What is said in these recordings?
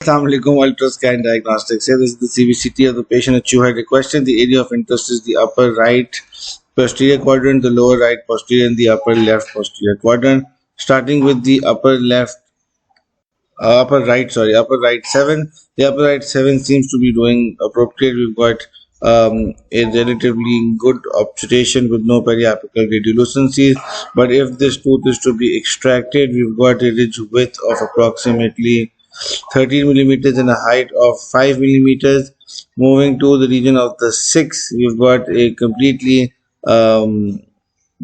Assalamu alaikum, Ultrascan Diagnostics. Here this is the CBCT of the patient that you had requested. The area of interest is the upper right posterior quadrant, the lower right posterior, and the upper left posterior quadrant. Starting with the upper right 7. The upper right 7 seems to be doing appropriate. We've got a relatively good obturation with no periapical radiolucencies. But if this tooth is to be extracted, we've got a ridge width of approximately 13 millimeters and a height of 5 millimeters. Moving to the region of the 6, we've got a completely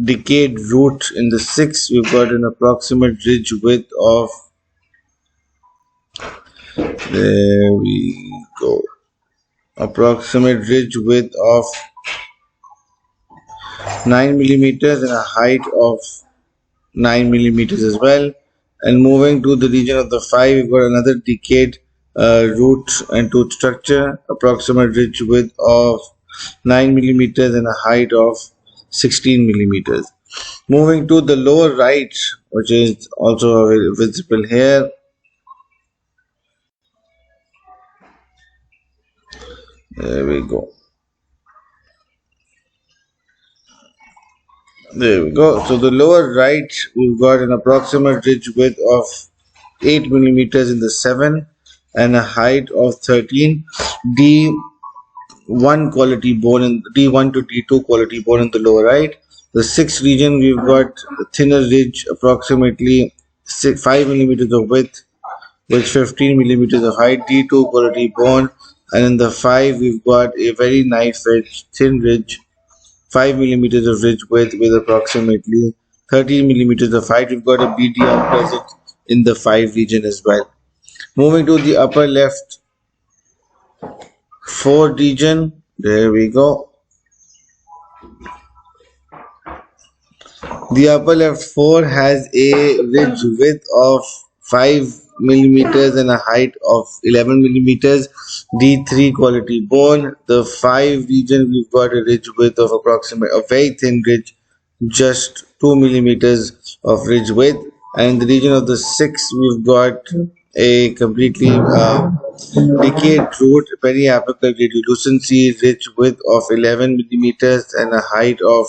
decayed root in the 6. We've got an approximate ridge width of, there we go, approximate ridge width of 9 millimeters and a height of 9 millimeters as well. And moving to the region of the 5, we've got another decayed root and tooth structure, approximate ridge width of 9 millimeters and a height of 16 millimeters. Moving to the lower right, which is also visible here, there we go. There we go. So the lower right, we've got an approximate ridge width of 8 millimeters in the 7 and a height of 13. D1 quality bone in D1 to D2 quality bone in the lower right. The 6th region, we've got a thinner ridge, approximately 5 millimeters of width with 15 millimeters of height, D2 quality bone. And in the 5, we've got a very nice ridge, thin ridge, 5 millimeters of ridge width with approximately 13 millimeters of height. We've got a BDR present in the 5 region as well. Moving to the upper left 4 region, there we go. The upper left 4 has a ridge width of 5 millimeters and a height of 11 millimeters, D3 quality bone. The 5 region, we've got a ridge width of a very thin ridge, just 2 millimeters of ridge width. And in the region of the 6, we've got a completely decayed root, periapical radiolucency, ridge width of 11 millimeters and a height of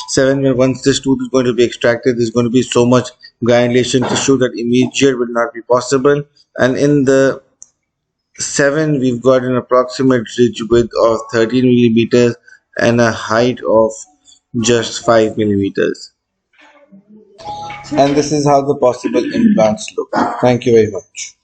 7. Once this tooth is going to be extracted, there's going to be so much granulation tissue that immediate will not be possible. And in the 7, we've got an approximate ridge width of 13 millimeters and a height of just 5 millimeters. And this is how the possible implants look. Thank you very much.